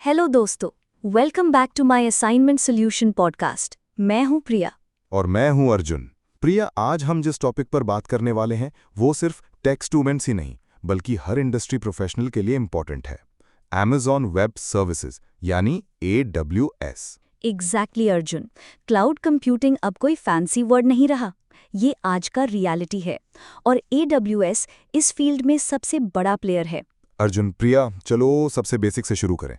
Hello दोस्तों, welcome back to my assignment solution podcast. मैं हूं प्रिया। और मैं हूं अर्जुन। प्रिया, आज हम जिस टॉपिक पर बात करने वाले हैं वो सिर्फ टेक स्टूडेंट्स ही नहीं बल्कि हर इंडस्ट्री प्रोफेशनल के लिए इम्पॉर्टेंट है। Amazon वेब सर्विसेज यानी AWS। Exactly Arjun, cloud computing अब कोई फैंसी वर्ड नहीं रहा, ये आज का रियलिटी है और AWS इस फील्ड में सबसे बड़ा प्लेयर है। अर्जुन, प्रिया, चलो सबसे बेसिक से शुरू करें।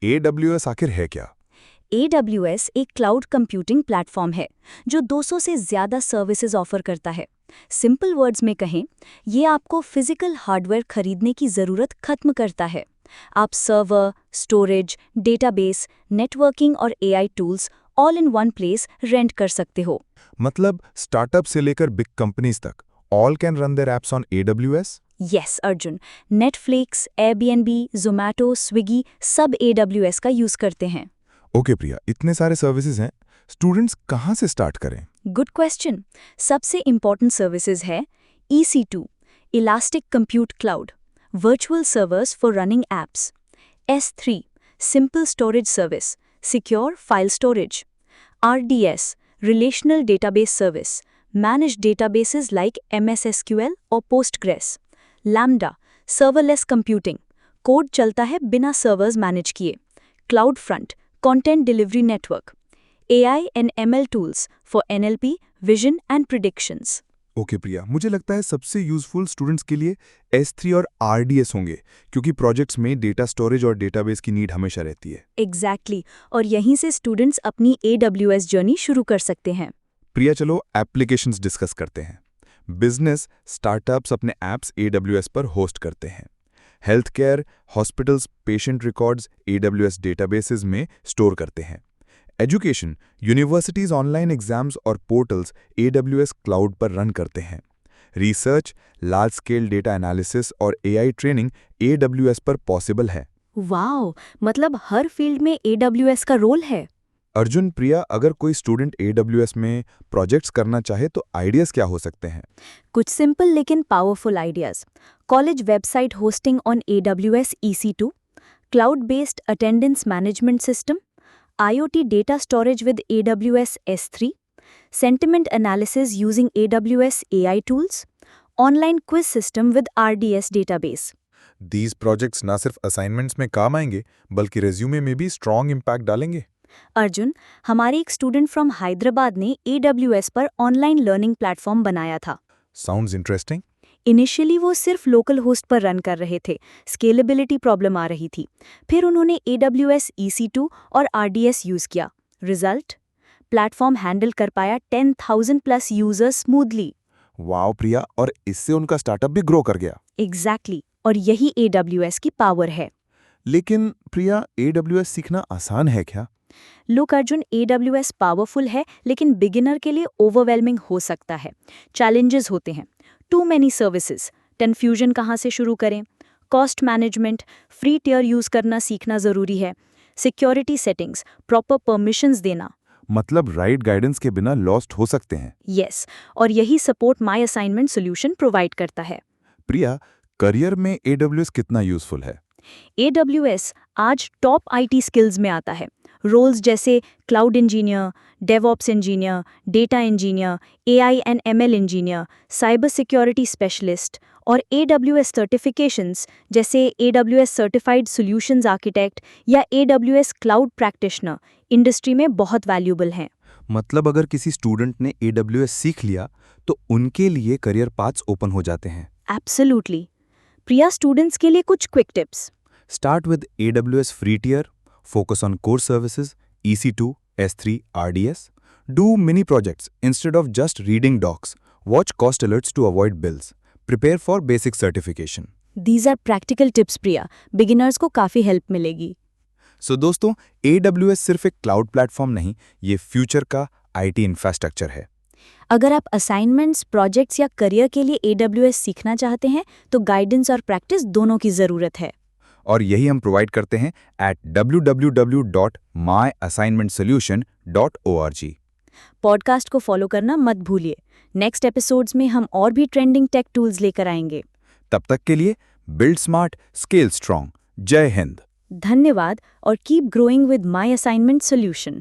AWS आखिर है क्या? AWS एक क्लाउड कंप्यूटिंग प्लेटफॉर्म है जो 200 से ज़्यादा सर्विसेज ऑफर करता है। सिंपल वर्ड्स में कहें, ये आपको फिजिकल हार्डवेयर खरीदने की ज़रूरत खत्म करता है। आप सर्वर, स्टोरेज, डेटाबेस, नेटवर्किंग और AI tools all in one place rent कर सकते हो। मतलब स्टार्टअप से लेकर बिग कंपनीज तक all can run their apps on AWS? Yes Arjun, Netflix, Airbnb, Zomato, Swiggy सब AWS का यूज़ करते हैं। ओके प्रिया, इतने सारे सर्विसेज हैं, स्टूडेंट्स कहाँ से स्टार्ट करें? Good question. सबसे इम्पॉर्टेंट सर्विसेज है EC2 elastic compute cloud, virtual servers for running apps. S3 simple storage service, secure file storage. RDS relational database service, manage databases like MS SQL और Postgres। Lambda serverless computing, code चलता है बिना servers manage किए। Cloud front content delivery network. AI and ML tools for NLP, vision and predictions। Okay Priya, मुझे लगता है सबसे useful students के लिए S3 और RDS होंगे क्योंकि प्रोजेक्ट्स में डेटा स्टोरेज और डेटाबेस की नीड हमेशा रहती है। एग्जैक्टली और यहीं से स्टूडेंट्स अपनी AWS जर्नी शुरू कर सकते हैं। प्रिया, चलो एप्लीकेशंस डिस्कस करते हैं। बिजनेस स्टार्टअप्स अपने एप्स AWS पर होस्ट करते हैं। Health care hospitals patient records AWS databases में स्टोर करते हैं। एजुकेशन यूनिवर्सिटीज ऑनलाइन एग्जाम्स और पोर्टल्स AWS क्लाउड पर रन करते हैं। Research large scale data analysis और AI ट्रेनिंग AWS पर पॉसिबल है। वाओ, मतलब हर फील्ड में AWS का रोल है। अर्जुन, प्रिया, अगर कोई स्टूडेंट AWS में प्रोजेक्ट्स करना चाहे तो आइडियाज़ क्या हो सकते हैं? कुछ सिंपल लेकिन powerful ideas. College website hosting on AWS EC2, cloud based attendance management system, IoT data storage with AWS S3, sentiment analysis using AWS AI tools, online quiz system with RDS database। These projects ना सिर्फ assignments में काम आएंगे बल्कि resume में भी strong impact डालेंगे। अर्जुन, हमारे एक स्टूडेंट फ्रॉम हैदराबाद ने AWS पर ऑनलाइन लर्निंग प्लेटफॉर्म बनाया था। Sounds interesting. इनिशियली वो सिर्फ लोकल होस्ट पर रन कर रहे थे, स्केलेबिलिटी प्रॉब्लम आ रही थी। फिर उन्होंने AWS EC2 और RDS यूज़ किया। रिजल्ट, प्लेटफॉर्म हैंडल कर पाया 10,000 प्लस यूजर्स स्मूथली। वाओ प्रिया, और इससे उनका स्टार्टअप भी ग्रो कर गया। एग्जैक्टली, और यही AWS की पावर है। लेकिन प्रिया, AWS सीखना आसान है क्या? लुक अर्जुन, AWS पावरफुल है लेकिन बिगिनर के लिए ओवरवेलमिंग हो सकता है। चैलेंजेस होते हैं, टू मैनी सर्विसेज, कन्फ्यूजन कहाँ से शुरू करें, cost management, free tier use करना सीखना ज़रूरी है, सिक्योरिटी सेटिंग्स, प्रॉपर परमिशंस देना। मतलब राइट गाइडेंस के बिना लॉस्ट हो सकते हैं। यस, और यही support my assignment solution provide करता है। प्रिया, करियर में AWS कितना यूजफुल है? AWS आज टॉप IT स्किल्स में आता है। रोल्स जैसे cloud engineer, DevOps engineer, data engineer, AI and ML engineer, cyber security specialist और AWS सर्टिफिकेशंस जैसे AWS सर्टिफाइड सॉल्यूशंस आर्किटेक्ट या AWS क्लाउड प्रैक्टिशनर इंडस्ट्री में बहुत वैल्यूबल हैं। मतलब अगर किसी स्टूडेंट ने AWS सीख लिया तो उनके लिए करियर पाथ्स ओपन हो जाते हैं। एब्सोल्युटली। प्रिया, स्टूडेंट्स के लिए कुछ quick tips. Start with AWS free tier, focus on core services, EC2, S3, RDS. Do mini projects instead of just reading docs. Watch cost alerts to avoid bills. Prepare for basic certification. These are practical tips Priya, beginners को काफ़ी help मिलेगी। So दोस्तों, AWS सिर्फ एक cloud platform नहीं, ये future का IT infrastructure है। अगर आप असाइनमेंट्स, प्रोजेक्ट्स या करियर के लिए AWS सीखना चाहते हैं तो गाइडेंस और प्रैक्टिस दोनों की ज़रूरत है। और यही हम प्रोवाइड करते हैं at www.myassignmentsolution.org। पॉडकास्ट को फॉलो करना मत भूलिए। नेक्स्ट एपिसोड्स में हम और भी ट्रेंडिंग टेक टूल्स लेकर आएंगे। तब तक के लिए बिल्ड स्मार्ट, स्केल स्ट्रॉन्ग। जय हिंद। धन्यवाद और keep growing with my assignment solution.